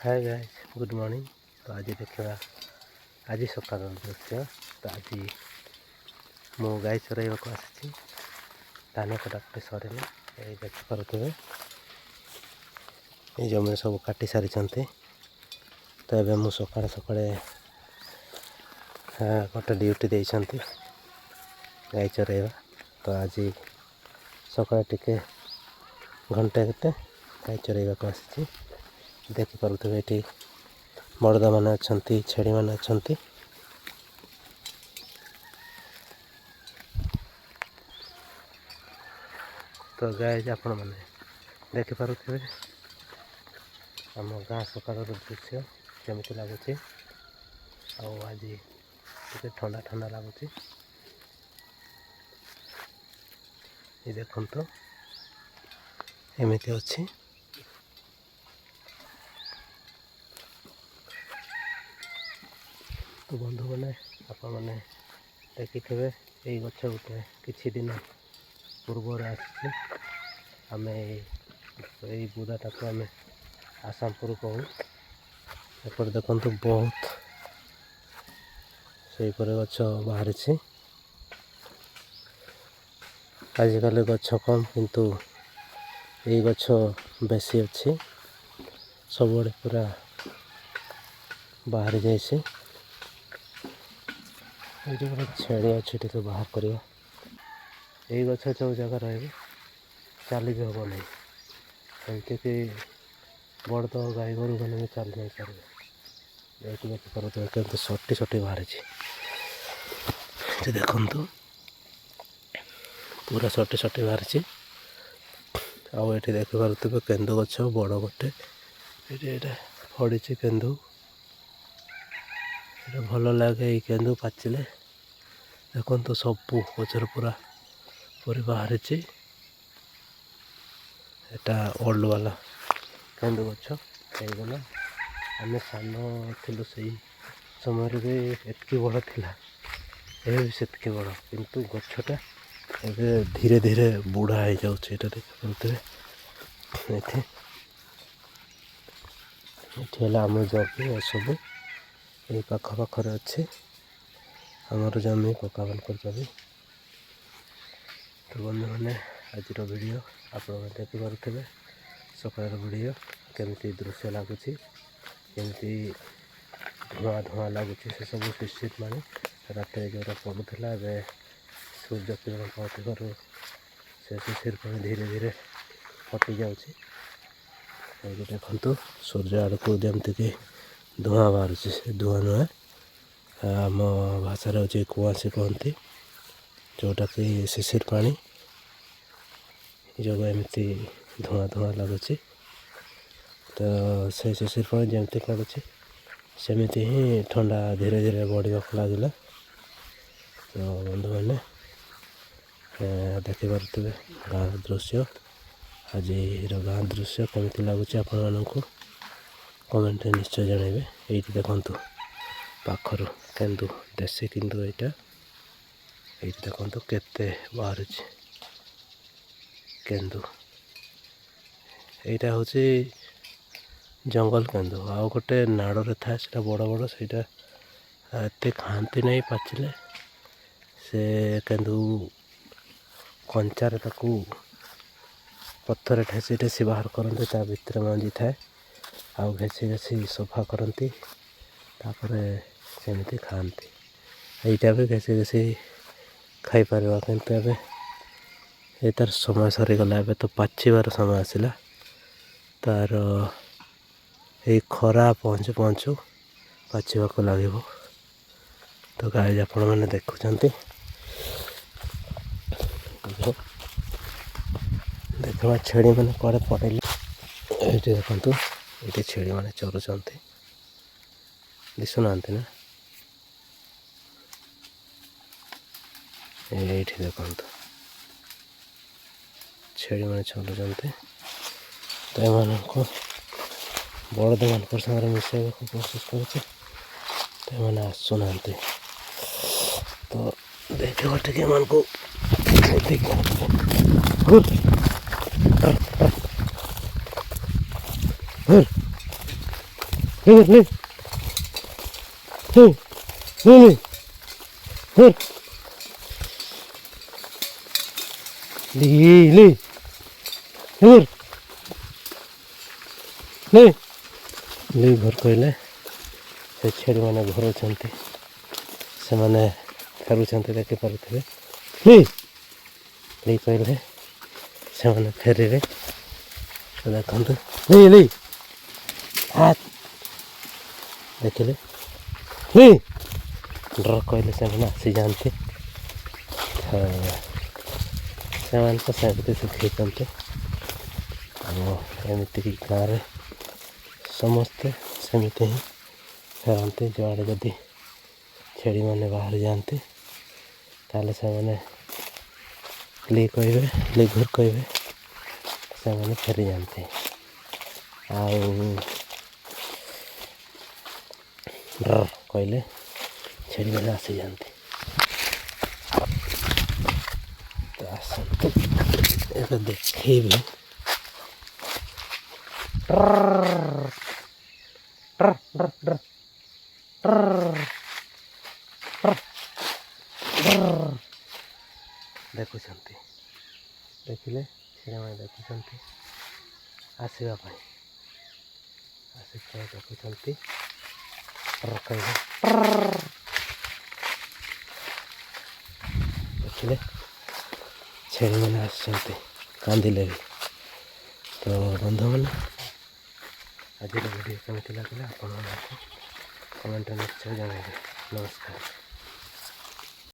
Hi guys, good morning. तो आज देखा आज सकाल दृश्य। तो आज मु गाई चरैवाक आसी धान कटाकटी सर देखिपे ये जमी सब काटी सारी। तो ये मु सका सका गोटे ड्यूटी देती गाई चरैवा। तो आज सका टिके घंटे के गाई चरैवाक आसी देखिपे ये बड़दा मैंने अच्छा छेड़ी मैंने अच्छा। तो गाइस आपण मैंने देखिपे आम गाँ सकाल दृश्य केमी लगुच। आज ठंडा ठंडा लगुच। ये देखो एमती अच्छी। तो बंधु मैंने आपण मैंने देखिथे ये गछ गोटे किछि दिन पूर्वर आम यही बुदाटा को आम आसामपुर कहूँ। एपटे देखु बहुत से गछ बाहरी। आजिकल गछ कम किंतु ये गछ बेसी अच्छी सब पूरा बाहरी जाइए। ये गोटे छेड़ी अच्छी तो बाहर कर यही गछ जो जगह रही चली भी हम नहीं एमती कि बड़ तो गाई गोरु मैंने भी चली नहीं पारे। ये देखिए सटी सटी बाहरी देखु पूरा सटी सटी बाहरी। आउ ये देखिपे केन्दु गछ बड़ गोटे ये फड़ी केन्दु। भल लगे ये केन्दु पाचिले देखो सबू गचर पूरा पूरी बाहरी। एटा ओल्ड वाला केन्दु गछ होगला। आम सान थिलु से समय भी एतकी बड़ थिला ए सेतकी बड़ किंतु गछटा एबे धीरे धीरे बुढ़ा हो जाउछ। एटा देखते ये आम जमी सब ये पाखपाखर अच्छे आमर जमी कका मानकर जमी। तो बंधु मैंने आज वीडियो आप देखिपे सकाल वीडियो केमती दृश्य लगुच केमती धुआं धुआं लगुच से सब शिशिर माने रात जो पड़ूला ए सूर्य किरण पाथर से शिशिर पानी धीरे धीरे हटि जाऊँगी। देखु सूर्य आड़ को जमती कि धुआं बाहर से धुआं नुहे आम भाषा हूँ कुआसी कहती जोटा कि शिशिर पानी जो एमती धुआं धुआं लगुच। तो से शिशिर पानी जमती पड़ू सेमती ही ठंडा धीरे धीरे बढ़ा लगे। तो बंधु मैंने देखिपे गाँ दृश्य आज गाँ दृश्य केमती लगुच आपण मानक कमेंट निश्चय जनइबे। ये देखु पाखर केन्दु देशी किंतु यहाँ ये देखु केते बाहर केन्दु। यहाँ हूँ जंगल केन्दु आउ गोटे नाड़े था से बड़ बड़ से एत खाती नहीं पाचिले से केन्दु कंचार ताकू पत्थर ठेसी ठेसी बाहर करते ता भितर मंजी थाए आउ घेसी घेसी सफा करती सेमती खाती। यहाँ भी घेसी घेसी खाई पार किंतु एबे ये तार समय सरीगला। एबे तो पाचिबार समय आसला तार ये खरा पहुँचु पहुँचु पाचिबाक लगे। तो गाय आपण मैंने देखुंत देखा छेड़ी मैंने कड़े पड़े ये देखु ये छेड़ी मैंने चरुंट दिशुना ना ये देखु छेड़ी मैंने चलुंट। तो ये बड़द मान सागर मिसाइबा कोशिश कर आसुना। तो देखो टे मन को ले ले ले ले ले ले ले ले ले ले घर कहले से छेड़ी मैंने घर से मैंने फेरुंट देखिपे ले ले कहले से मैंने फेरे देखु ले ले हाथ देखिले ले डर कहले से आसी जाते से सेमती शिखते एमती गाँव में समस्ते सेमती ही फेरती जुआड़े जदि छेड़ी मैंने बाहर जाते ताले से मैंने ले कहे ले घर कहे से मैंने फेरी जाते डर कहले छेड़ी मैंने आसी जाते तो आसते ये देखे भी देखुं देखिले छेड़ा मैंने देखुं आसवाई आसिक देखुं देखिले छेड़ी मैंने आसते कांदिले भी तो बंधु मैंने आज वीडियो केमी लगे आप कमेंट निश्चय जनइबे। नमस्कार।